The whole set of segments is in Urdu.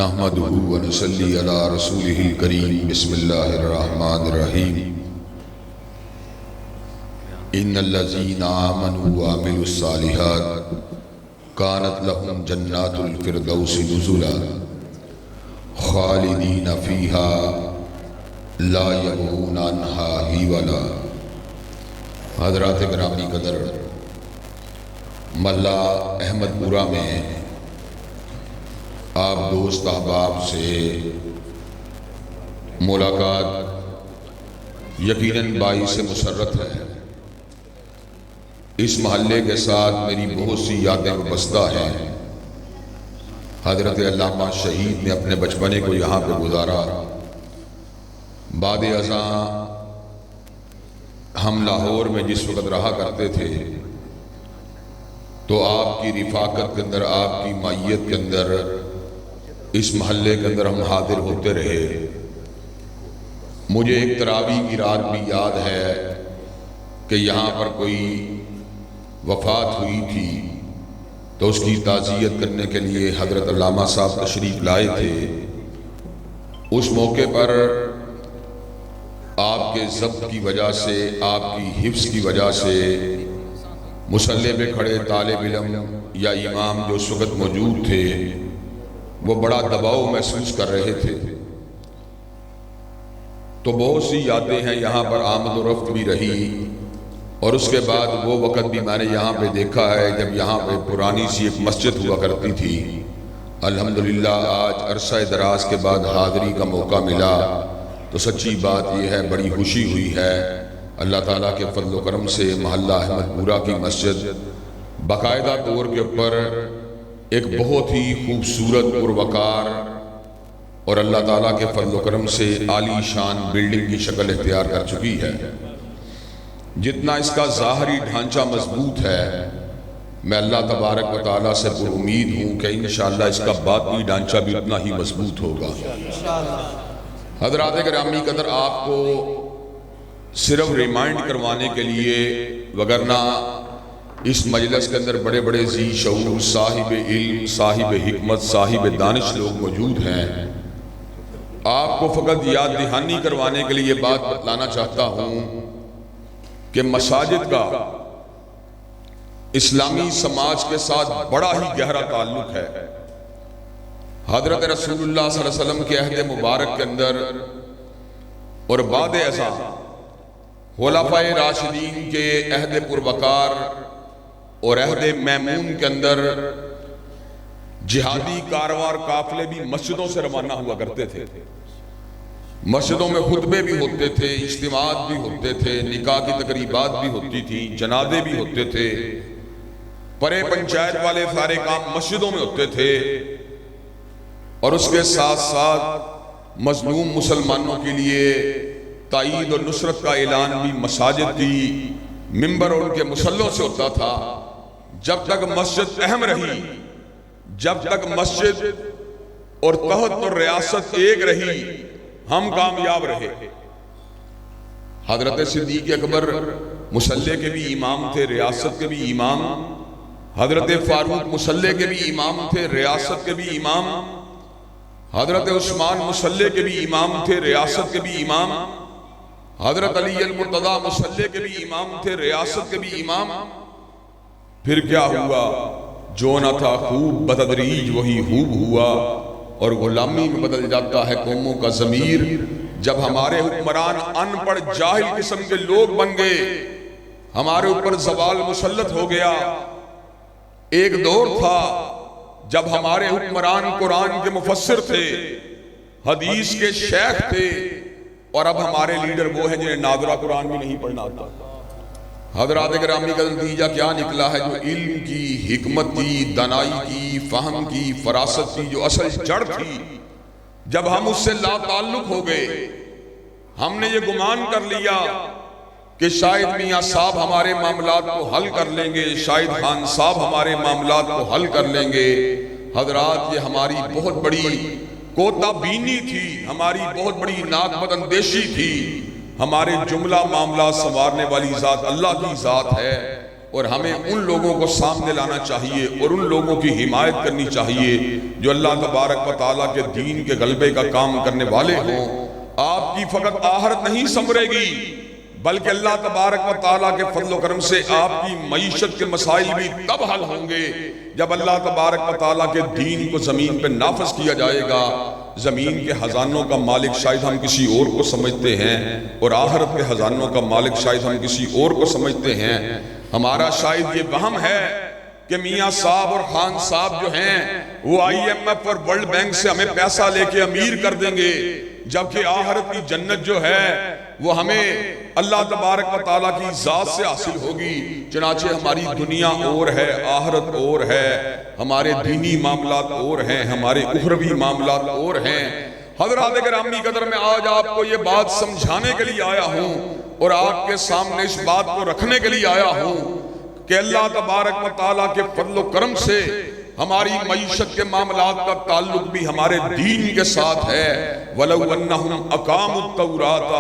نحمده ونصلي على رسوله الكريم بسم الله الرحمن الرحيم إن الذين آمنوا وعملوا الصالحات كانت لهم جنات الفردوس نزلا خالدين فيها لا يبغون عنها حولا۔ حضرات گرامی قدر، محلہ احمد پورہ میں آپ دوست احباب سے ملاقات یقیناً باعث مسرت ہے۔ اس محلے کے ساتھ میری بہت سی یادیں وابستہ ہیں۔ حضرت علامہ شہید نے اپنے بچپنے کو یہاں پہ گزارا۔ بعد ازاں ہم لاہور میں جس وقت رہا کرتے تھے تو آپ کی رفاقت کے اندر، آپ کی معیت کے اندر، اس محلے کے اندر ہم حاضر ہوتے رہے۔ مجھے ایک تراویح کی رات بھی یاد ہے کہ یہاں پر کوئی وفات ہوئی تھی تو اس کی تعزیت کرنے کے لیے حضرت علامہ صاحب تشریف لائے تھے۔ اس موقع پر آپ کے ضبط کی وجہ سے، آپ کی حفظ کی وجہ سے مصلی پہ کھڑے طالب علم یا امام جو اس وقت موجود تھے وہ بڑا دباؤ محسوس کر رہے تھے۔ تو بہت سی یادیں ہیں، یہاں پر آمد و رفت بھی رہی، اور اس کے بعد وہ وقت بھی میں نے یہاں پہ دیکھا ہے جب یہاں پہ پرانی سی ایک مسجد ہوا کرتی تھی۔ الحمدللہ آج عرصہ دراز کے بعد حاضری کا موقع ملا تو سچی بات یہ ہے بڑی خوشی ہوئی ہے۔ اللہ تعالیٰ کے فضل و کرم سے محلہ احمد پورہ کی مسجد باقاعدہ طور کے اوپر ایک بہت ہی خوبصورت پروقار اور اللہ تعالیٰ کے فضل و کرم سے عالی شان بلڈنگ کی شکل اختیار کر چکی ہے۔ جتنا اس کا ظاہری ڈھانچہ مضبوط ہے، میں اللہ تبارک و تعالیٰ سے پر امید ہوں کہ انشاءاللہ اس کا باطنی ڈھانچہ بھی اتنا ہی مضبوط ہوگا۔ حضرات گرامی قدر، آپ کو صرف ریمائنڈ کروانے کے لیے، وگرنہ اس مجلس کے اندر بڑے بڑے ذی شعور، صاحب علم، صاحب حکمت، صاحب دانش لوگ موجود ہیں۔ آپ کو فقط یاد دہانی کروانے کے لیے یہ بات بتلانا چاہتا ہوں کہ مساجد کا اسلامی سماج کے ساتھ بڑا ہی گہرا تعلق ہے۔ حضرت رسول اللہ صلی اللہ علیہ وسلم کے عہد مبارک کے اندر اور بعد ازاں خلفائے راشدین کے عہد پروقار اور عہد میمون کے اندر جہادی کاروار قافلے بھی مسجدوں سے روانہ ہوا کرتے تھے۔ مسجدوں میں خطبے بھی ہوتے تھے، اجتماعات بھی ہوتے تھے، نکاح کی تقریبات بھی ہوتی تھی، جنازے بھی ہوتے تھے، پرے پنچایت والے سارے کام مسجدوں میں ہوتے تھے، اور اس کے ساتھ ساتھ مظلوم مسلمانوں کے لیے تائید اور نصرت کا اعلان بھی مساجد کی ممبر اور ان کے مصلوں سے ہوتا تھا۔ جب تک مسجد اہم رہی، جب تک مسجد اور تحت اور ریاست ایک رہی، ہم کامیاب رہے۔ حضرت صدیق اکبر مصلی کے بھی امام تھے، ریاست کے بھی امام۔ حضرت فاروق مصلی کے بھی امام تھے، ریاست کے بھی امام۔ حضرت عثمان مصلی کے بھی امام تھے، ریاست کے بھی امام۔ حضرت علی المرتضیٰ مصلی کے بھی امام تھے، ریاست کے بھی امام۔ پھر کیا ہوا؟ جو نہ تھا خوب بتدریج وہی خوب ہوا، اور غلامی میں بدل جاتا ہے قوموں کا ضمیر۔ جب ہمارے حکمران ان پڑھ جاہل قسم کے لوگ بن گئے، ہمارے اوپر زوال مسلط ہو گیا۔ ایک دور تھا جب ہمارے حکمران قرآن کے مفسر تھے، حدیث کے شیخ تھے، اور اب ہمارے لیڈر وہ ہیں جنہیں ناظرہ قرآن بھی نہیں پڑھنا آتا۔ حضرات گرامی کا نتیجہ کیا نکلا ہے؟ جو علم کی، حکمت کی، دانائی کی، فہم کی، فراست کی جو اصل جڑ تھی، جب ہم اس سے لا تعلق ہو گئے، ہم نے یہ گمان کر لیا کہ شاید میاں صاحب ہمارے معاملات کو حل کر لیں گے، شاید خان صاحب ہمارے معاملات کو حل کر لیں گے۔ حضرات، یہ ہماری بہت بڑی کوتا بینی تھی، ہماری بہت بڑی ناقبت اندیشی تھی۔ ہمارے جملہ معاملات سنوارنے والی ذات اللہ کی ذات ہے، اور ہمیں ان لوگوں کو سامنے لانا چاہیے اور ان لوگوں کی حمایت کرنی چاہیے جو اللہ تبارک و تعالیٰ کے دین کے غلبے کا کام کرنے والے ہوں۔ آپ کی فقط آخرت نہیں سنورے گی بلکہ اللہ تبارک و تعالیٰ کے فضل و کرم سے آپ کی معیشت کے مسائل بھی تب حل ہوں گے جب اللہ تبارک و تعالیٰ کے دین کو زمین پہ نافذ کیا جائے گا۔ زمین کے خزانوں کا مالک شاید ہم کسی اور کو سمجھتے ہیں اور آخرت کے خزانوں کا مالک شاید ہم کسی اور کو سمجھتے ہیں۔ ہمارا شاید یہ وہم ہے کہ میاں صاحب اور خان صاحب جو ہیں وہ IMF اور ورلڈ بینک سے ہمیں پیسہ لے کے امیر کر دیں گے، جبکہ آخرت کی جنت جو ہے وہ ہمیں اللہ تبارک و تعالیٰ کی ذات سے حاصل ہوگی۔ چنانچہ ہماری دنیا اور ہے، آخرت اور ہے، ہمارے دینی معاملات اور ہیں، ہمارے اخروی معاملات اور ہیں۔ حضرات گرامی قدر میں آج آپ کو یہ بات سمجھانے کے لیے آیا ہوں اور آپ کے سامنے اس بات کو رکھنے کے لیے آیا ہوں کہ اللہ تبارک و تعالیٰ کے فضل و کرم سے ہماری معیشت کے معاملات کا تعلق بھی ہمارے دین کے ساتھ ہے۔ وَلَوْ أَنَّهُمْ أَقَامُوا التَّوْرَاةَ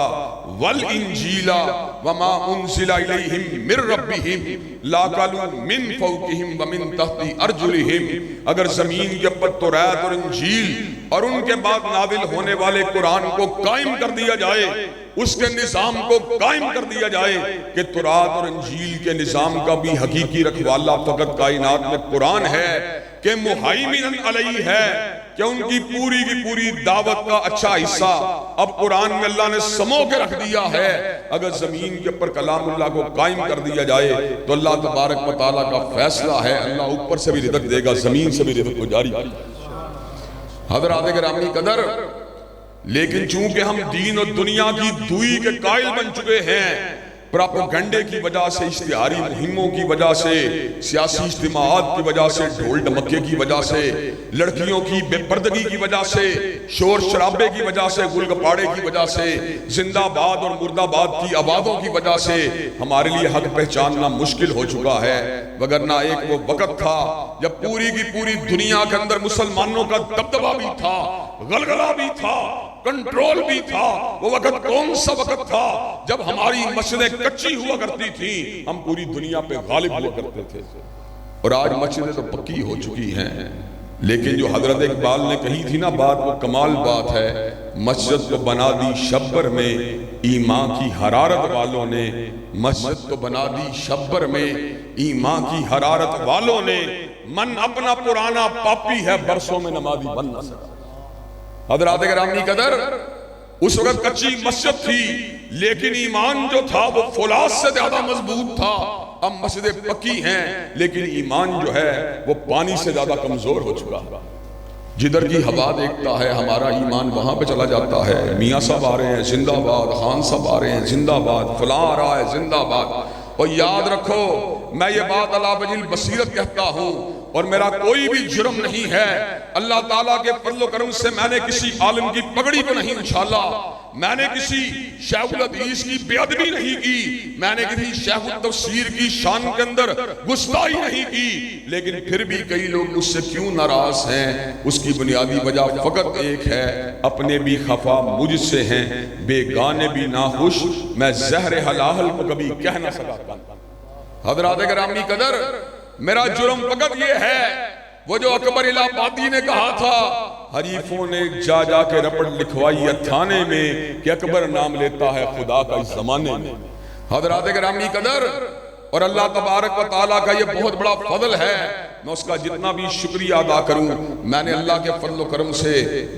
وَالْإِنْجِيلَ وَمَا أُنزِلَ إِلَيْهِمْ مِنْ رَبِّهِمْ لَأَكَلُوا مِنْ فَوْقِهِمْ وَمِنْ تَحْتِ أَرْجُلِهِمْ، اگر زمین کے اوپر توراۃ اور انجیل اور ان کے بعد نازل ہونے والے قرآن کو قائم کر دیا جائے، اس کے نظام کو قائم کر دیا جائے کہ توراۃ اور انجیل کے نظام کا بھی حقیقی رکھوالا فقط کائنات میں قرآن ہے کہ مہیمن علیہ ہے، کہ ان کی پوری دعوت کا اچھا حصہ اب قرآن میں اللہ نے سمو کے رکھ دیا ہے۔ اگر زمین کے اوپر کلام اللہ کو قائم کر دیا جائے تو اللہ تبارک و تعالیٰ کا فیصلہ ہے، اللہ اوپر سے بھی رزق دے گا، زمین سے بھی رزق کو جاری۔ حضرات گرامی قدر، لیکن چونکہ ہم دین اور دنیا کی دوئی کے قائل بن چکے ہیں، پراپوگنڈے کی وجہ سے، اشتہاری مہموں کی وجہ سے، سیاسی اجتماعات کی وجہ سے، ڈھول ڈمکے کی وجہ سے، لڑکیوں کی بے پردگی کی وجہ سے، شور شرابے کی وجہ سے، گل گپاڑے کی وجہ سے، زندہ باد اور مردہ باد کی آوازوں کی وجہ سے ہمارے لیے حق پہچاننا مشکل ہو چکا ہے۔ وگرنہ ایک وہ وقت تھا جب پوری کی پوری دنیا کے اندر مسلمانوں کا دبدبہ بھی تھا، غلغلہ بھی تھا، کنٹرول بھی تھا۔ وہ وقت کون سا وقت تھا؟ جب ہماری مسجدیں کچی ہوا کرتی تھی، ہم پوری دنیا پہ غالب ہوا کرتے تھے، اور آج مسجدیں تو پکی ہو چکی ہیں۔ لیکن جو حضرت اقبال نے کہی تھی نا بات، وہ کمال بات ہے، مسجد کو بنا دی شبر میں ایمان کی حرارت والوں نے، مسجد کو بنا دی شبر میں ایمان کی حرارت والوں نے، من اپنا پرانا پاپی ہے برسوں میں نمازی بن نہ سکا۔ حضرات گرامی قدر، اس وقت کچی مسجد تھی لیکن ایمان جو تھا وہ فولاد سے زیادہ مضبوط تھا۔ اب مسجدیں پکی ہیں لیکن ایمان جو ہے وہ پانی سے زیادہ کمزور ہو چکا۔ جدھر کی ہوا دیکھتا ہے ہمارا ایمان وہاں پہ چلا جاتا ہے۔ میاں صاحب آ رہے ہیں زندہ باد، خان صاحب آ رہے ہیں زندہ باد، فلاں آ رہا ہے زندہ باد۔ اور یاد رکھو، میں یہ بات علی وجہ البصیرت کہتا ہوں اور میرا کوئی بھی جرم نہیں ہے، اللہ تعالیٰ کے فضل و کرم سے میں نے کسی عالم کی پگڑی کو نہیں اچھالا، میں نے کسی شیخ الحدیث کی بے ادبی نہیں کی، میں نے کسی شیخ التفسیر کی شان کے اندر گستاخی نہیں کی، لیکن پھر بھی کئی لوگ مجھ سے کیوں ناراض ہیں؟ اس کی بنیادی وجہ فقط ایک ہے، اپنے بھی خفا مجھ سے ہیں، بیگانے بھی ناخوش، میں زہر حلال کو کبھی کہہ نہ سکا۔ حضرات گرامی قدر، میرا جرم فقط یہ ہے، وہ جو اکبر الہ آبادی نے کہا تھا، حریفوں نے جا جا کے رپٹ لکھوائی ہے تھانے میں کہ اکبر نام لیتا ہے خدا کا اس زمانے میں۔ حضرات گرامی قدر، اور اللہ تبارک و تعالیٰ کا یہ بہت بڑا فضل ہے، میں اس کا جتنا بھی شکریہ ادا کروں، میں نے اللہ کے فضل و کرم سے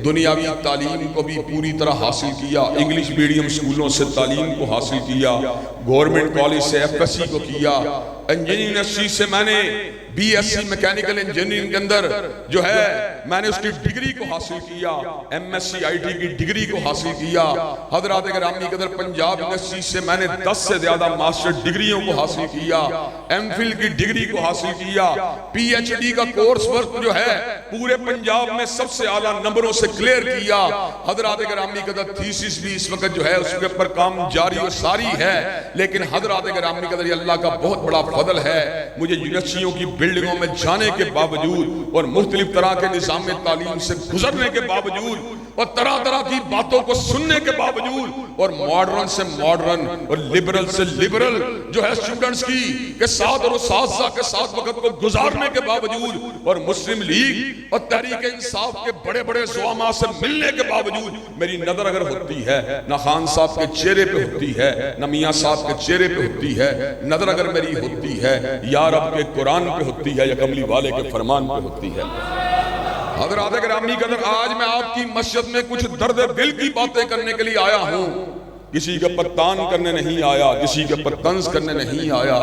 دنیاوی تعلیم کو بھی پوری طرح حاصل کیا، انگلش میڈیم سکولوں سے تعلیم کو حاصل کیا، گورنمنٹ کالج سے FSC کو کیا، انجینئرنگ یونیورسٹی سے میں نے BSc میکینیکل انجینئرنگ کے اندر جو ہے میں نے اس کی ڈگری کو حاصل کیا، MSc IT کی ڈگری کو حاصل کیا۔ حضرات گرامی قدر، پنجاب یونیورسٹی سے میں نے 10 سے زیادہ ماسٹر ڈگریوں کو حاصل کیا، MPhil کی ڈگری کو حاصل کیا، PhD کا کورس ورک جو ہے پورے پنجاب میں سب سے اعلیٰ نمبروں سے کلیئر کیا. حضرات گرامی قدر تھیسس بھی اس وقت جو ہے اس کے اوپر کام جاری و ساری ہے. لیکن حضرات گرامی قدر یہ اللہ کا بہت بڑا فضل ہے, مجھے یونیورسٹیوں کی بلڈنگوں میں جانے کے باوجود اور مختلف طرح کے نظام تعلیم سے گزرنے کے باوجود اور طرح طرح کی باتوں کو سننے کے باوجود اور ماڈرن سے ماڈرن اور لبرل سے لبرل جو ہے اسٹوڈنٹس کی کے ساتھ اور اساتذہ کے ساتھ وقت کو گزارنے کے باوجود اور مسلم لیگ اور تحریک انصاف کے بڑے بڑے زعماء سے ملنے کے باوجود میری نظر اگر ہوتی ہے نہ خان صاحب کے چہرے پہ ہوتی ہے نہ میاں صاحب کے چہرے پہ ہوتی ہے, نظر اگر میری ہوتی ہے یا رب کے قرآن پہ ہوتی ہے یا کملی والے کے فرمان پہ ہوتی ہے. حضرات گرامی قدر آج میں آپ کی مسجد میں کچھ درد دل کی باتیں کرنے کے لیے آیا ہوں. کسی کے پر تان کرنے نہیں آیا, کسی کے پر طنز کرنے نہیں آیا,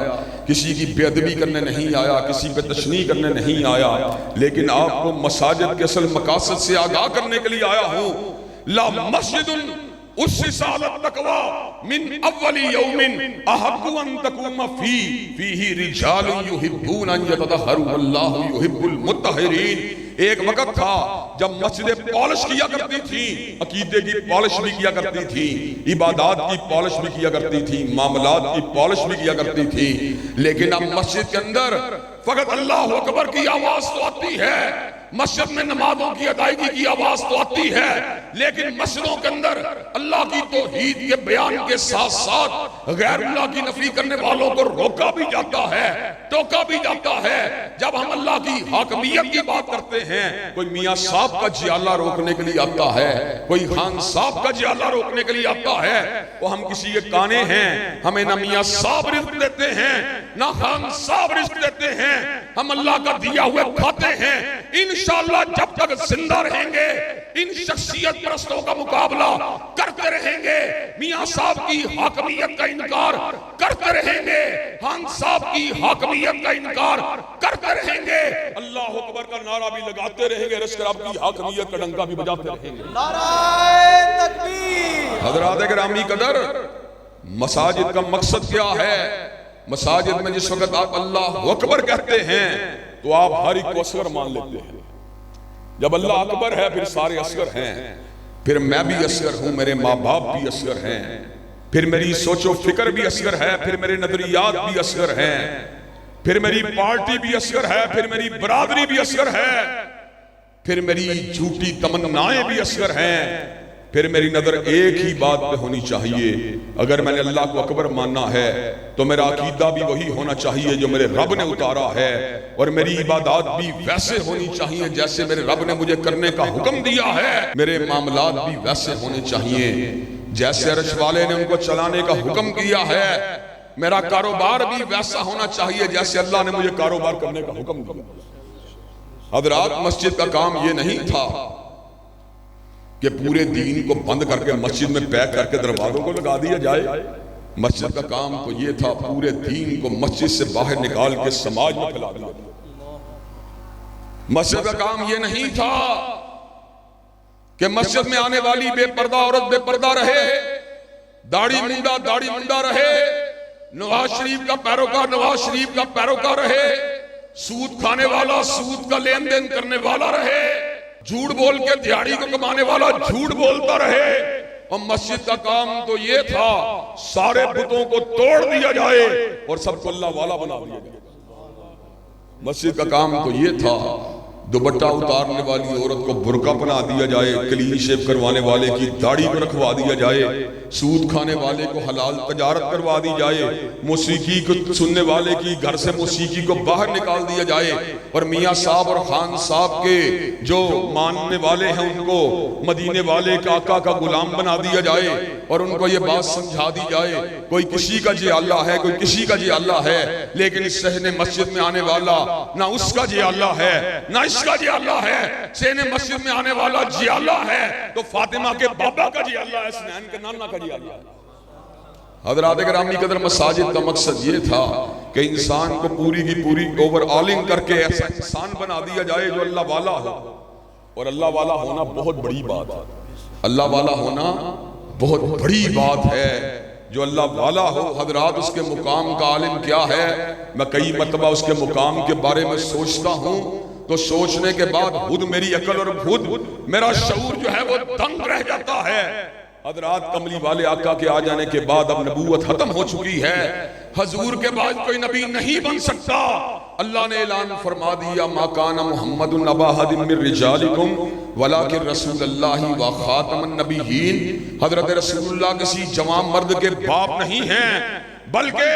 کسی کی بے ادبی کرنے نہیں آیا, کسی پہ تشنیع کرنے نہیں آیا, لیکن آپ کو مساجد کے اصل مقاصد سے آگاہ کرنے کے لیے آیا ہوں. لا مسجد اسس علی التقوی من اول یوم احق ان تقوم فیہ رجال یحبون ان یتطہروا واللہ یحب المطہرین. ایک وقت تھا جب مسجدیں پالش کیا کرتی تھی, عقیدے کی پالش بھی کیا کرتی تھی, عبادات کی پالش بھی کیا کرتی تھی, معاملات کی پالش بھی کیا کرتی تھی, لیکن اب مسجد کے اندر فقط اللہ اکبر کی آواز تو آتی ہے, مسجد میں نمازوں کی ادائیگی کی آواز تو آتی ہے, لیکن مسجدوں کے اندر اللہ کی توحید کے بیان کے ساتھ ساتھ غیر اللہ کی نفی کرنے والوں کو روکا بھی جاتا ہے, ٹوکا بھی جاتا ہے. جب ہم اللہ کی حاکمیت کی بات کرتے ہیں, کوئی میاں صاحب کا جیالہ روکنے کے لیے آتا ہے, کوئی خان صاحب کا جیالہ روکنے کے لیے آتا ہے, وہ ہم کسی کے کانے ہیں, ہمیں نہ میاں صاحب رزق دیتے ہیں نہ خان صاحب رزق دیتے ہیں, ہم اللہ کا دیا ہوئے کھاتے ہیں. انشاءاللہ جب تک زندہ رہیں گے ان شخصیت پرستوں کا مقابلہ کرتے رہیں گے, میاں صاحب کی حاکمیت کا انکار کرتے رہیں گے, خان صاحب کی حاکمیت کا انکار کرتے رہیں گے, اللہ اکبر کا نعرہ بھی لگاتے رہیں گے, رشکر آپ کی حاکمیت کا ڈنکا بھی بجاتے رہیں گے. نعرہ تکبیر. حضرات گرامی قدر مساجد کا مقصد کیا ہے؟ مساجد میں جس وقت آپ اللہ اکبر کہتے ہیں تو آپ ہر ایک کو اصغر مان لیتے ہیں. جب اللہ اکبر ہے پھر سارے اصغر ہیں, پھر میں بھی اصغر ہوں, میرے ماں باپ بھی اصغر ہیں, پھر میری سوچ و فکر بھی اصغر ہے, پھر میرے نظریات بھی اصغر ہیں, پھر میری پارٹی بھی اصغر ہے, پھر میری برادری بھی اصغر ہے, پھر میری جھوٹی تمنائیں بھی اصغر ہیں, پھر میری نظر ایک ہی بات پہ ہونی چاہیے. اگر میں نے اللہ کو اکبر ماننا ہے تو میرا عقیدہ بھی وہی ہونا چاہیے جو میرے رب نے اتارا ہے, اور میری عبادات بھی ویسے ہونی چاہیے جیسے میرے رب نے مجھے کرنے کا حکم دیا ہے, میرے معاملات بھی ویسے ہونے چاہیے جیسے عرش والے نے ان کو چلانے کا حکم کیا ہے, میرا کاروبار بھی ویسا ہونا چاہیے جیسے اللہ نے مجھے کاروبار کرنے کا حکم دیا. حضرات مسجد کا کام یہ نہیں تھا کہ پورے دین کو بند کر کے مسجد میں پیک کر کے دروازوں کو لگا دیا جائے. مسجد کا کام تو یہ تھا پورے دین کو مسجد سے باہر نکال کے سماج میں پھیلا دیا. مسجد کا کام یہ نہیں تھا کہ مسجد میں آنے والی بے پردہ عورت بے پردہ رہے, داڑھی منڈا رہے, نواز شریف کا پیروکار نواز شریف کا پیروکار رہے, سود کھانے والا سود کا لین دین کرنے والا رہے, جھوٹ بول کے دیہڑی کو کمانے والا جھوٹ بولتا رہے. اور مسجد کا کام تو یہ تھا سارے بتوں کو توڑ دیا جائے اور سب کو اللہ والا بنا دیا جائے. مسجد کا کام تو یہ تھا دوپٹہ اتارنے والی عورت کو برقع بنا دیا جائے, کلین شیو کروانے والے کی داڑھی کو رکھوا دیا جائے, سود کھانے والے کو حلال تجارت کروا دی جائے, موسیقی کو سننے والے کی گھر سے موسیقی کو باہر نکال دیا جائے, اور میاں صاحب اور خان صاحب کے جو ماننے والے ہیں ان کو مدینے والے کا آقا کا غلام بنا دیا جائے, اور ان کو یہ بات سمجھا دی جائے کوئی کسی کا جی اللہ ہے, کوئی کسی کا جی اللہ ہے, لیکن اس صحن مسجد میں آنے والا نہ اس کا جی اللہ ہے نہ اس کا جی اللہ ہے, صحن مسجد میں آنے والا جی اللہ ہے تو فاطمہ کے بابا کا جی اللہ ہے, حسنین کے نانا کا جی اللہ ہے. حضرات گرامی قدر مساجد کا مقصد یہ تھا کہ انسان کو پوری کی پوری اوور آلنگ کر کے ایسا انسان بنا دیا جائے جو اللہ والا ہو. اور اللہ والا ہونا بہت بڑی بات ہے, اللہ والا ہونا بہت بڑی بات ہے. جو اللہ والا ہو حضرات اس کے مقام کا عالم کیا ہے, میں کئی مرتبہ اس کے مقام کے بارے میں سوچتا ہوں تو سوچنے کے بعد خود میری عقل اور خود میرا شعور جو ہے وہ دنگ رہ جاتا ہے۔ حضرات کملی والے آقا کے آ جانے کے بعد اب نبوت ختم ہو چکی ہے، حضور کے بعد کوئی نبی نہیں بن سکتا۔ اللہ نے اعلان فرما دیا ما کان محمد ابا احد من رجالکم ولکن رسول اللہ و خاتم النبیین۔ حضرت رسول اللہ کسی جوان مرد کے باپ نہیں ہیں، بلکہ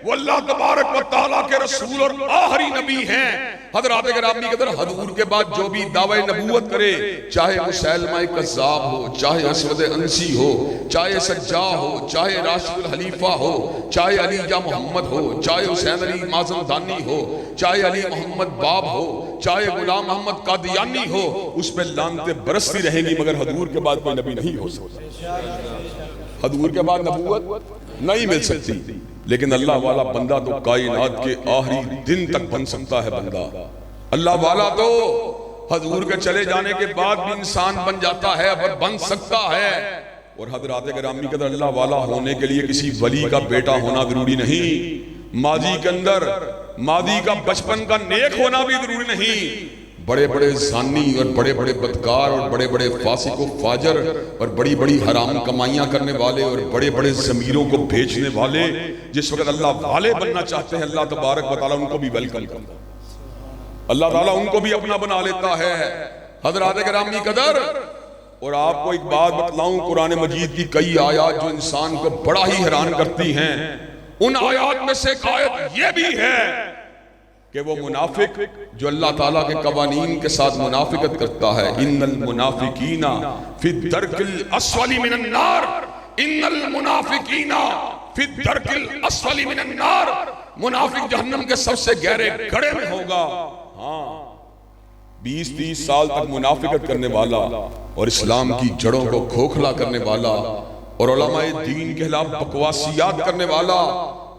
وہ اللہ تبارک و تعالیٰ کے رسول اور آخری نبی ہیں۔ حضرات گرامی قدر، حضور کے بعد جو بھی دعوی نبوت کرے، چاہے مسیلمہ کذاب ہو، چاہے اسود انسی ہو، چاہے سجاع ہو، چاہے راشد الخلیفہ ہو، چاہے علی جا محمد ہو، چاہے حسین علی مازندانی ہو، چاہے علی محمد باب ہو، چاہے غلام محمد قادیانی ہو، اس پہ لعنتیں برستی رہیں گی، مگر حضور کے بعد کوئی نبی نہیں ہو سکتا۔ حضور کے بعد نبوت نہیں مل سکتی، لیکن اللہ والا بندہ تو کائنات کے آخری دن تک بن سکتا ہے۔ بندہ اللہ والا تو حضور کے چلے جانے کے بعد بھی انسان بن جاتا ہے اور بن سکتا ہے۔ اور حضرات گرامی قدر، اللہ والا ہونے کے لیے کسی ولی کا بیٹا ہونا ضروری نہیں، ماضی کے اندر ماضی کا بچپن کا نیک ہونا بھی ضروری نہیں۔ بڑے بڑے زانی اور بڑے بڑے بدکار اور بڑے بڑے فاسق و فاجر اور بڑی بڑی حرام کمائیاں کرنے والے اور بڑے بڑے ضمیروں کو بھیجنے والے جس وقت اللہ والے بننا چاہتے ہیں، اللہ تبارک و تعالیٰ ان کو بھی ویلکم کرتا ہے، اللہ تعالیٰ ان کو بھی اپنا بنا لیتا ہے۔ حضرات گرامی قدر، اور آپ کو ایک بات بتلاؤں، قرآن مجید کی کئی آیات جو انسان کو بڑا ہی حیران کرتی ہیں، ان آیات میں سے ایک آیت یہ بھی ہے کہ وہ منافق جو اللہ تعالیٰ کے قوانین کے ساتھ منافقت کرتا ہے، ان المنافقین فی الدرک الاسفل من النار، ان المنافقین فی الدرک الاسفل من النار، منافق جہنم کے سب سے گہرے گڑھے میں ہوگا۔ ہاں، 20-30 سال تک منافقت کرنے والا اور اسلام کی جڑوں کو کھوکھلا کرنے والا اور علماء دین کے خلاف بکواسیات کرنے والا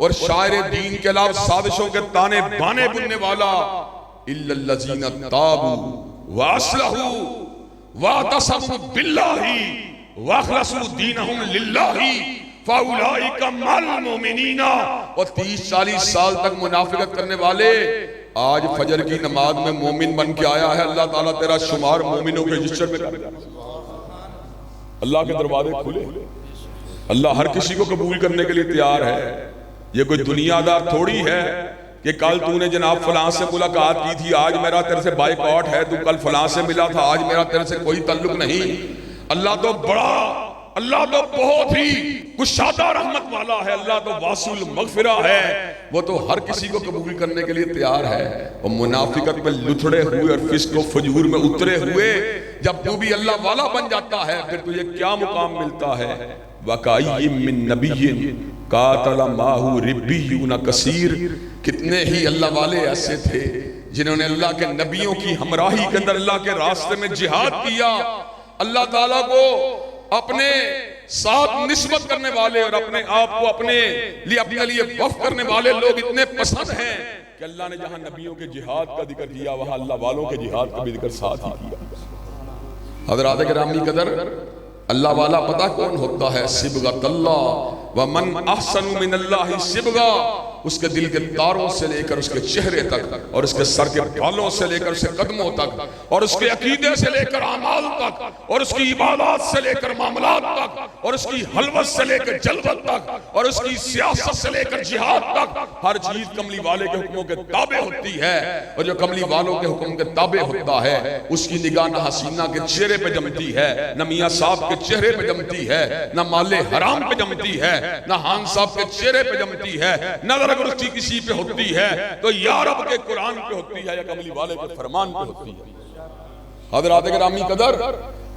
اور شاعر دین کے خلاف سازشوں کے تانے بانے بننے والا، الا الذین تابوا واصلحوا واعتصموا باللہ واخلصوا دینہم للہ فاولئک مع المؤمنین۔ اور 30-40 سال تک منافقت کرنے والے آج فجر کی نماز میں مومن بن کے آیا ہے، اللہ تعالیٰ تیرا شمار مومنوں کے رجسٹر میں کر دے۔ اللہ کے دروازے کھلے، اللہ ہر کسی کو قبول کرنے کے لیے تیار ہے۔ یہ کوئی دنیا دار تھوڑی ہے کہ کل تو نے جناب فلاں سے ملاقات کی تھی، آج میرا تیرے سے بائیکاٹ ہے، تو کل فلاں سے ملا تھا، آج میرا تیرے سے کوئی تعلق نہیں۔ اللہ تو بڑا، اللہ تو بہت ہی کشادہ رحمت والا ہے، اللہ تو واسع المغفرہ ہے، وہ تو ہر کسی کو قبول کرنے کے لیے تیار ہے۔ اور منافقت میں لتھڑے ہوئے اور فسق و فجور میں اترے ہوئے جب تو بھی اللہ والا بن جاتا ہے، پھر تجھے کیا مقام ملتا ہے؟ وَكَأَيٍّ مِّن نَبِيٍّ قَاتَلَ مَعَهُ رِبِّيُّونَ كَثِيرٌ، کتنے ہی اللہ والے ایسے تھے جنہوں نے اللہ کے نبیوں کی ہمراہی کے اندر اللہ کے راستے میں جہاد کیا۔ اللہ تعالیٰ کو اپنے ساتھ نسبت کرنے والے اور اپنے آپ کو اپنے لیے وقف کرنے والے لوگ اتنے پسند ہیں کہ اللہ نے جہاں نبیوں کے جہاد کا ذکر کیا وہاں اللہ والوں کے جہاد کا بھی ذکر ساتھ ہی کیا۔ حضرات گرامی قدر، اللہ والا پتہ کون ہوتا ہے؟ صبغۃ اللہ، ومن احسن من اللہ صبغہ، اس کے دل کے تاروں سے لے کر اس کے چہرے تک اور اس کے سر کے بالوں سے لے کر اس کے قدموں تک اور اس کے عقیدے سے لے کر اعمال تک اور اس کی عبادات سے لے کر معاملات تک اور اس کی حلوت سے لے کر جلوت تک اور اس کی سیاست سے لے کر جہاد تک، ہر چیز کملی والے کے حکموں کے تابع ہوتی ہے۔ اور جو کملی والوں کے حکم کے تابع ہوتا ہے اس کی نگاہ نہ حسینہ کے چہرے پہ جمتی ہے، نہ میاں صاحب کے چہرے پہ جمتی ہے، نہ مال حرام پہ جمتی ہے، نہ خان صاحب کے چہرے پہ جمتی ہے، نظر اگر اس کی کسی پہ ہوتی ہے تو یا رب کے قرآن پہ ہوتی ہے یا کملی والے کے فرمان پہ ہوتی ہے۔ حضرات گرامی قدر،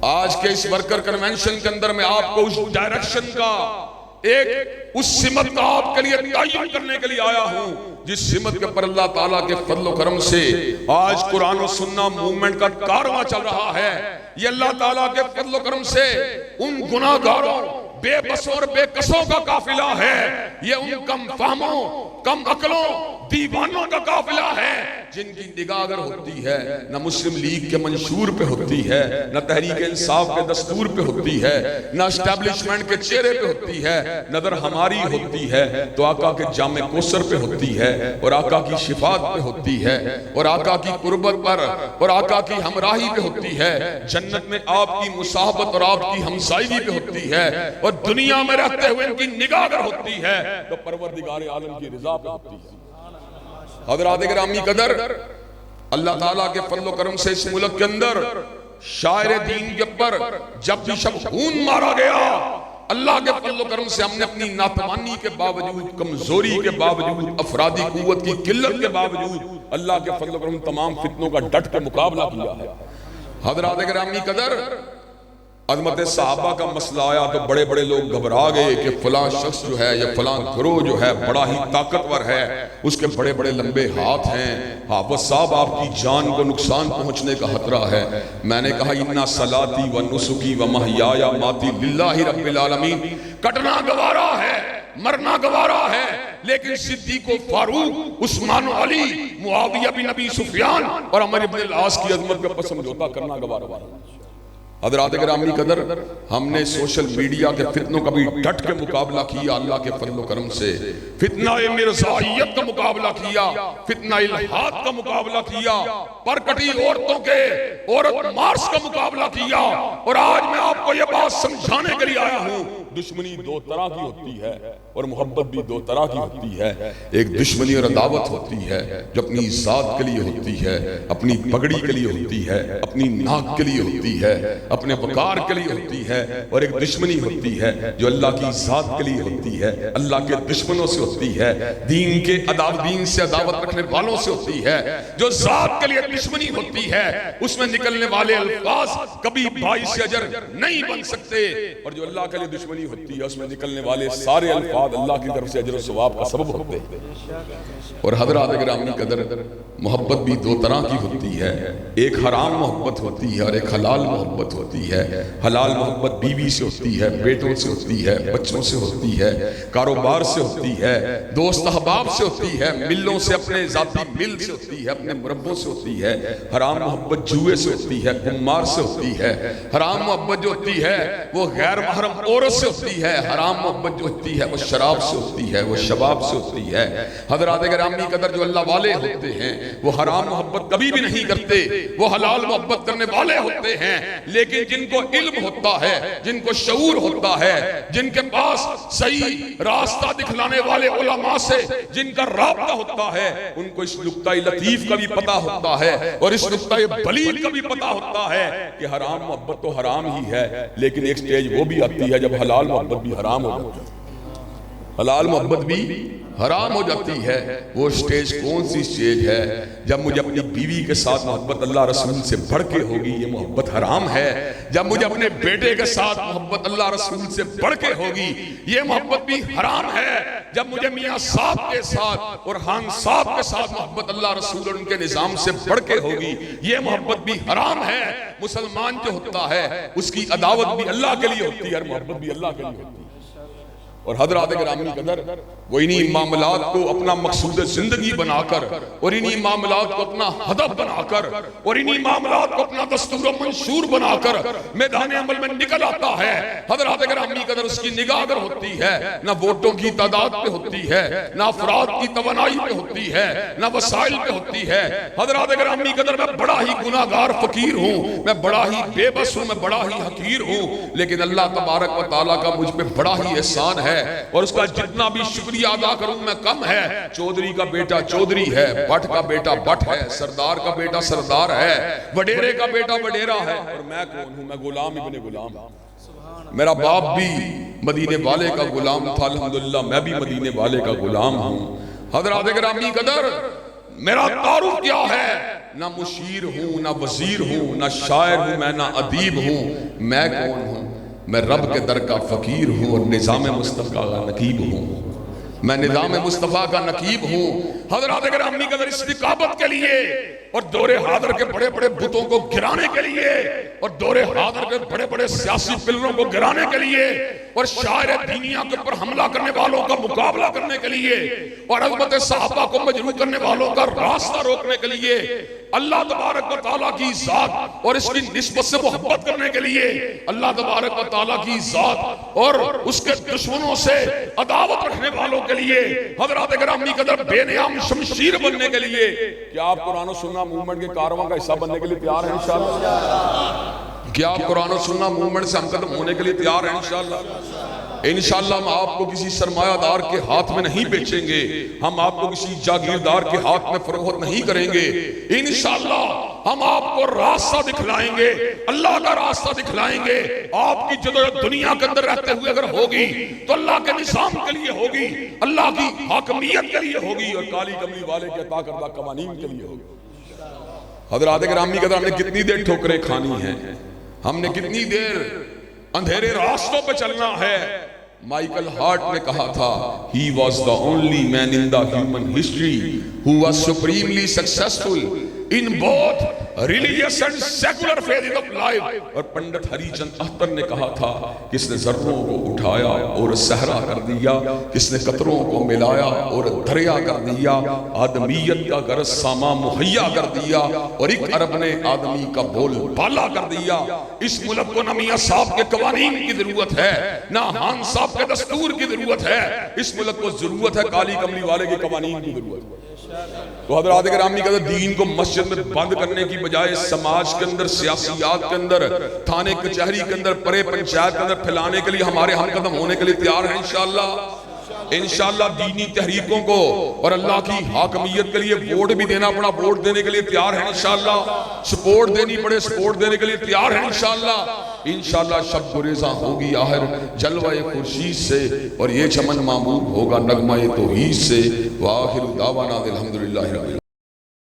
آج کے اس ورکر کنونشن کے اندر میں آپ کو اس ڈائریکشن کا ایک اس سمت کا آپ کے لیے تعین کرنے کے لیے آیا ہوں جس سمت کے پر اللہ تعالیٰ کے فضل و کرم سے آج قرآن و سنہ موومنٹ کا کارواں چل رہا ہے۔ یہ اللہ تعالیٰ کے فضل و کرم سے ان گناہگاروں، بے بسوں اور بے قصوں کا قافلہ ہے، یہ ان کم فہموں، کم عقلوں، دیوانوں کا قافلہ ہے جن کی نگاہ اگر ہوتی ہے نہ مسلم لیگ کے منشور پہ ہوتی ہے، نہ تحریک انصاف کے دستور پہ ہوتی ہے، نہ اسٹیبلشمنٹ کے چہرے پہ ہوتی ہے، نظر ہماری ہوتی ہے تو آقا کے جامع کوثر پہ ہوتی ہے، اور آقا کی شفاعت پہ ہوتی ہے، اور آقا کی قربت پر اور آقا کی ہمراہی پہ ہوتی ہے، جنت میں آپ کی مصاحبت اور آپ کی ہمسائیگی پہ ہوتی ہے، اور دنیا میں رہتے ہوئے ان کی نگاہ اگر ہوتی ہے تو پروردگار عالم کی رضا پہ ہوتی ہے۔ حضرات گرامی قدر، اللہ تعالیٰ کے فضل و کرم سے اس ملک کے اندر شاعر دین کے پر جب بھی شب خون مارا گیا، اللہ کے فضل و کرم سے ہم نے اپنی ناتوانی کے باوجود، کمزوری کے باوجود، افرادی قوت کی قلت کے باوجود اللہ کے فضل و کرم تمام فتنوں کا ڈٹ کے مقابلہ کیا ہے۔ حضرات گرامی قدر، عظمت صحابہ کا مسئلہ آیا تو بڑے بڑے لوگ گھبرا گئے کہ فلاں شخص جو ہے یا فلاں گروہ جو ہے بڑا ہی طاقتور ہے، اس کے بڑے بڑے لمبے ہاتھ ہیں، حافظ صاحب آپ کی جان کو نقصان پہنچنے کا خطرہ ہے۔ میں نے کہا اِنَّ صَلَاتِي وَنُسُكِي وَمَحْيَايَ مَمَاتِي لِلَّهِ رَبِّ الْعَالَمِينَ، کٹنا گوارا ہے، مرنا گوارا ہے، لیکن صدیق و فاروق، عثمان و علی، معاویہ بن ابی سفیان اور عمر بن العاص کی عظمت کا سمجھوتا کرنا گوارا ہے۔ حضرات گرامی قدر، ہم نے سوشل میڈیا کے فتنوں کا بھی ڈٹ کے مقابلہ کیا اللہ کے فضل و کرم سے، فتنہ مرزائیت کا مقابلہ کیا، فتنہ الہاد کا مقابلہ کیا، پرکٹی عورتوں کے عورت مارس کا مقابلہ کیا، اور آج میں آپ کو یہ بات سمجھانے کے لیے آیا ہوں، دشمنی دو طرح کی ہوتی ہے اور محبت بھی دو طرح کی ہوتی ہے۔ ایک دشمنی اور عداوت ہوتی ہے جو اپنی ذات کے لیے ہوتی ہے، اپنی پگڑی کے لیے ہوتی ہے، اپنی ناک کے لیے ہوتی ہے، اپنے وقار کے لیے ہوتی ہے، اور ایک دشمنی ہوتی ہے جو اللہ کی ذات کے لیے ہوتی ہے، اللہ کے دشمنوں سے ہوتی ہے، دین کے دین سے عداوت رکھنے والوں سے ہوتی ہے۔ جو ذات کے لیے دشمنی ہوتی ہے اس میں نکلنے والے الفاظ کبھی باعث اجر نہیں بن سکتے، اور جو اللہ کے لیے دشمنی ہوتی ہے اس میں نکلنے والے سارے الفاظ اللہ کی طرف سے اجر و ثواب کا سبب ہوتے ہیں۔ اور حضرات گرامی قدر، محبت بھی دو طرح کی ہوتی ہے، ایک حرام محبت ہوتی ہے اور ایک حلال محبت ہوتی ہے۔ حلال محبت بیوی سے ہوتی ہے، بیٹوں سے ہوتی ہے، بچوں سے ہوتی ہے، کاروبار سے ہوتی ہے، دوست احباب سے ہوتی ہے، ملوں سے، اپنے ذاتی مل سے ہوتی ہے، اپنے مربوں سے ہوتی ہے۔ حرام محبت جوئے سے ہوتی ہے، قمار سے ہوتی ہے۔ حرام محبت جو ہوتی ہے وہ غیر محرم عورت سے ہوتی ہے، حرام محبت جو ہوتی ہے وہ شراب سے ہوتی ہے، وہ شباب سے ہوتی ہے۔ حضرات گرامی قدر، جو اللہ والے ہوتے ہیں وہ حرام محبت کبھی بھی نہیں کرتے، وہ حلال محبت کرنے والے ہوتے ہیں، لیکن جن کو علم ہوتا ہے، جن کو شعور ہوتا ہے، جن کے پاس صحیح راستہ دکھلانے والے علماء سے جن کا رابطہ ہوتا ہے، ان کو اس نقطہ لطیف کا بھی پتہ ہوتا ہے اور اس نقطہ بلیغ کا بھی پتہ ہوتا ہے کہ حرام محبت تو حرام ہی ہے، لیکن ایک سٹیج وہ بھی آتی ہے جب حلال محبت بھی حرام ہو جاتی ہے۔ حلال محبت بھی حرام ہو جاتی ہے۔ وہ سٹیج کون سی سٹیج ہے؟ جب مجھے اپنی بیوی کے ساتھ محبت اللہ رسول سے بڑھ کے ہوگی، یہ محبت حرام ہے۔ جب مجھے اپنے بیٹے کے ساتھ محبت اللہ رسول سے بڑھ کے ہوگی، یہ محبت بھی حرام ہے۔ جب مجھے میاں صاحب کے ساتھ اور خان صاحب کے ساتھ محبت اللہ رسول اور ان کے نظام سے بڑھ کے ہوگی، یہ محبت بھی حرام ہے۔ مسلمان جو ہوتا ہے اس کی عداوت بھی اللہ کے لیے ہوتی ہے اور محبت بھی اللہ کے لیے ہوتی ہے۔ اور حضرات گرامی قدر، وہ انہی معاملات کو اپنا مقصود زندگی بنا کر اور انہی معاملات کو اپنا ہدف بنا کر اور انہی معاملات کو اپنا دستور و منشور بنا کر میدان عمل میں نکل آتا ہے۔ حضرات گرامی قدر، اس کی نگاہ اگر ہوتی ہے نہ ووٹوں کی تعداد پہ ہوتی ہے، نہ افراد کی توانائی پہ ہوتی ہے، نہ وسائل پہ ہوتی ہے۔ حضرات گرامی قدر، میں بڑا ہی گناہگار فقیر ہوں، میں بڑا ہی بے بس ہوں، میں بڑا ہی حقیر ہوں، لیکن اللہ تبارک و تعالیٰ کا مجھ پہ بڑا ہی احسان ہے، اور اس کا جتنا بھی شکریہ ادا کروں میں کم ہے۔ چودھری کا بیٹا چودھری ہے، بٹ کا بیٹا بٹ ہے، سردار کا بیٹا سردار ہے، وڈیرے کا بیٹا وڈیرا ہے، اور میں کون ہوں؟ میں غلام ابن غلام ہوں۔ میرا باپ بھی مدینے والے کا غلام تھا، الحمدللہ میں بھی مدینے والے کا غلام ہوں۔ حضرات گرامی قدر، میرا تعارف کیا ہے؟ نہ مشیر ہوں، نہ وزیر ہوں، نہ شاعر ہوں میں، نہ ادیب ہوں۔ میں کون ہوں؟ میں رب کے در کا فقیر ہوں اور نظام مصطفیٰ کا نقیب ہوں۔ میں نظام مصطفیٰ کا نقیب ہوں۔ حضرات گرامی قدر، اس نقابت کے لیے اور دور حاضر کے بڑے بڑے بتوں کو گرانے کے لیے اور دور حاضر کے بڑے بڑے سیاسی پلروں کو گرانے کے لیے اور شاعر دینیا کے اوپر حملہ کرنے والوں کا مقابلہ کرنے کے لیے اور عظمت صحابہ کو مجروح کرنے والوں کا راستہ روکنے کے لیے اللہ تبارک و تعالیٰ کی ذات اور اس کی نسبت سے محبت کرنے کے لیے اللہ تبارک و تعالیٰ کی ذات اور اس کے دشمنوں سے عداوت رکھنے والوں کے لیے حضرات گرامی قدر بے نیام شمشیر بننے کے لیے کیا آپ قرآن و سننا موومنٹ کے کارواں کا حصہ بننے کے لیے تیار ہیں انشاءاللہ؟ کیا آپ قرآن و سننا موومنٹ سے ہم قدم ہونے کے لیے تیار ہیں انشاءاللہ؟ انشاءاللہ ہم آپ کو کسی سرمایہ دار کے ہاتھ میں نہیں بیچیں گے، ہم آپ کو کسی جاگیردار کے ہاتھ میں فروخت نہیں کریں گے، انشاءاللہ ہم آپ کو راستہ دکھلائیں گے، اللہ کا راستہ دکھلائیں گے۔ آپ کی جدوجہد دنیا کے اندر رہتے ہوئے اگر ہوگی تو اللہ کے نظام کے لیے ہوگی، اللہ کی حاکمیت کے لیے ہوگی اور کالی کملی والے کے عطا کردہ قوانین کے لیے ہوگی۔ حضرات گرامی قدر ہم نے کتنی دیر ٹھوکریں کھانی ہیں، ہم نے کتنی دیر اندھیرے راستوں پہ چلنا ہے۔ مائیکل ہارٹ نے کہا تھا he was the only man in the human history who was supremely successful in both religious and secular phases of life۔ اور پنڈت ہری چند اختر نے کہا تھا کس نے ذروں کو اٹھایا اور صحرا کر دیا، کس نے قطروں کو ملایا اور دریا کر دیا، آدمیت کا غرض ساما مہیا کر دیا اور ایک عرب نے آدمی کا بول بالا کر دیا۔ اس ملک کو نہ میاں صاحب کے قوانین کی ضرورت ہے نہ خان صاحب کے دستور کی ضرورت ہے، اس ملک کو ضرورت ہے کالی کملی والے کے قوانین کی ضرورت ہے۔ تو حضرات گرامی کا دین کو مسجد میں بند کرنے کی بجائے سماج کے اندر، سیاسیات کے اندر، تھانے کچہری کے اندر، پرے پنچایت کے اندر پھیلانے کے لیے ہمارے ہم قدم ہونے کے لیے تیار ہیں انشاءاللہ۔ انشاءاللہ دینی تحریکوں کو اور اللہ کی حاکمیت کے لیے ووٹ بھی دینا پڑا ووٹ دینے کے لیے تیار ہیں انشاءاللہ، سپورٹ دینی پڑے سپورٹ دینے کے لیے تیار ہیں انشاءاللہ۔ انشاءاللہ شب گریزاں ہوگی آخر جلوہ خورشید سے اور یہ چمن معمور ہوگا نغمہ توحید سے۔ وآخر دعوانا الحمدللہ رب العالمین۔